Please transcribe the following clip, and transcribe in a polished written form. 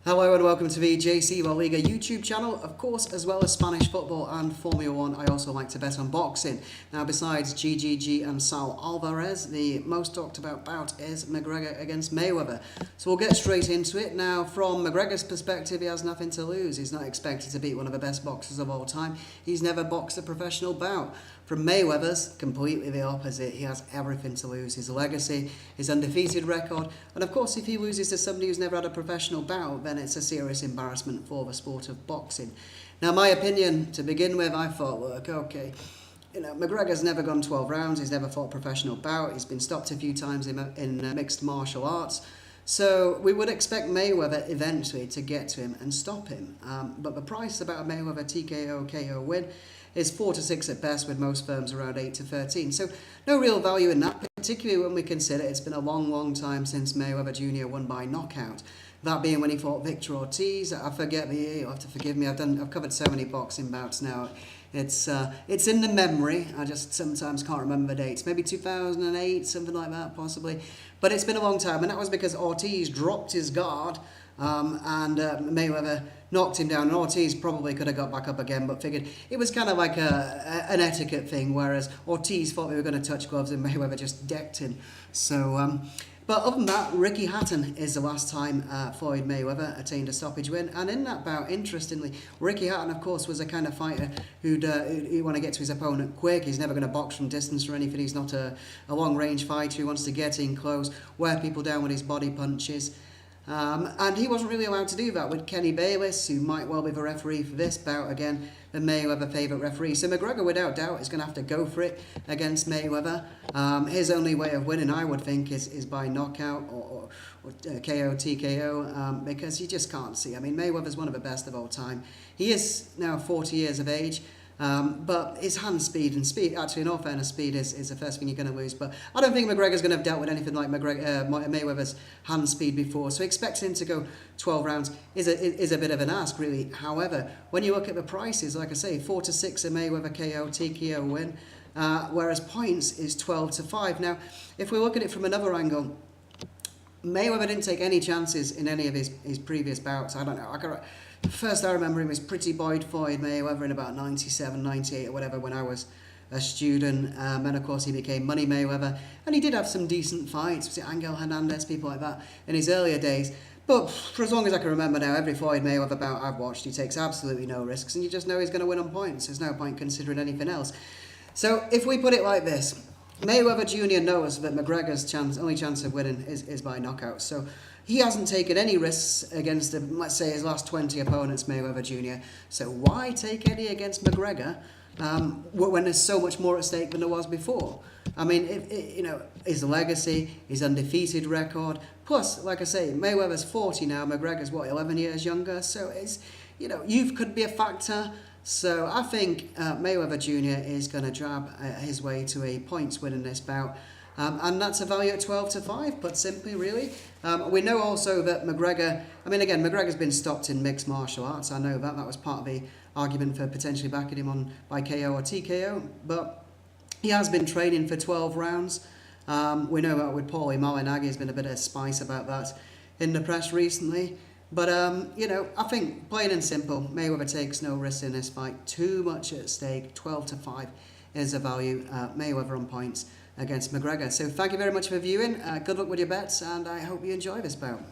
Hello and welcome to the JC La Liga YouTube channel, of course, as well as Spanish football and Formula 1. I also like to bet on boxing. Now, besides GGG and Saul Alvarez, the most talked about bout is McGregor against Mayweather. So we'll get straight into it. Now, from McGregor's perspective, he has nothing to lose. He's not expected to beat one of the best boxers of all time. He's never boxed a professional bout. From Mayweather's, completely the opposite. He has everything to lose. His legacy, his undefeated record, and of course if he loses to somebody who's never had a professional bout, then it's a serious embarrassment for the sport of boxing. Now, my opinion, to begin with, I thought, look, okay, McGregor's never gone 12 rounds, he's never fought a professional bout, he's been stopped a few times in mixed martial arts. So we would expect Mayweather eventually to get to him and stop him. But the price about a Mayweather TKO KO win is 4 to 6 at best, with most firms around 8 to 13. So no real value in that, particularly when we consider it's been a long time since Mayweather Jr. won by knockout. That being when he fought Victor Ortiz. I forget the year, you'll have to forgive me. I've covered so many boxing bouts now. It's in the memory. I just sometimes can't remember the dates. Maybe 2008, something like that, possibly. But it's been a long time, and that was because Ortiz dropped his guard and Mayweather knocked him down. And Ortiz probably could have got back up again, but figured it was kind of like an etiquette thing, whereas Ortiz thought they were going to touch gloves and Mayweather just decked him. So, but other than that, Ricky Hatton is the last time Floyd Mayweather attained a stoppage win. And in that bout, interestingly, Ricky Hatton, of course, was a kind of fighter who'd want to get to his opponent quick. He's never going to box from distance or anything. He's not a long-range fighter who wants to get in close, wear people down with his body punches. And he wasn't really allowed to do that with Kenny Bayless, who might well be the referee for this bout again, the Mayweather favourite referee. So McGregor, without doubt, is going to have to go for it against Mayweather. His only way of winning, I would think, is by knockout or KO, TKO, because you just can't see. I mean, Mayweather's one of the best of all time. He is now 40 years of age. But his hand speed, actually in all fairness, speed is the first thing you're going to lose. But I don't think McGregor's going to have dealt with anything like Mayweather's hand speed before. So expecting him to go 12 rounds is a bit of an ask, really. However, when you look at the prices, like I say, 4 to 6 a Mayweather KO, TKO win, whereas points is 12 to 5. Now, if we look at it from another angle, Mayweather didn't take any chances in any of his previous bouts. I don't know. First I remember him as Pretty Boy Floyd Mayweather in about 97, 98 or whatever when I was a student. And of course he became Money Mayweather. And he did have some decent fights. Was it Angel Hernandez, people like that, in his earlier days. But for as long as I can remember now, every Floyd Mayweather bout I've watched, he takes absolutely no risks. And you just know he's going to win on points. There's no point considering anything else. So if we put it like this, Mayweather Jr. knows that McGregor's only chance of winning is by knockout. So he hasn't taken any risks against, let's say, his last 20 opponents, Mayweather Jr. So why take any against McGregor when there's so much more at stake than there was before? I mean, his legacy, his undefeated record. Plus, like I say, Mayweather's 40 now. McGregor's, 11 years younger? So youth could be a factor. So I think Mayweather Jr. is going to jab his way to a points win in this bout. And that's a value at 12 to 5, put simply, really. We know also that McGregor, McGregor's been stopped in mixed martial arts. I know that was part of the argument for potentially backing him by KO or TKO. But he has been training for 12 rounds. We know that with Paulie Malignaggi, there's been a bit of spice about that in the press recently. But, I think, plain and simple, Mayweather takes no risks in this fight. Too much at stake. 12 to 5 is a value. Mayweather on points against McGregor. So thank you very much for viewing. Good luck with your bets, and I hope you enjoy this bout.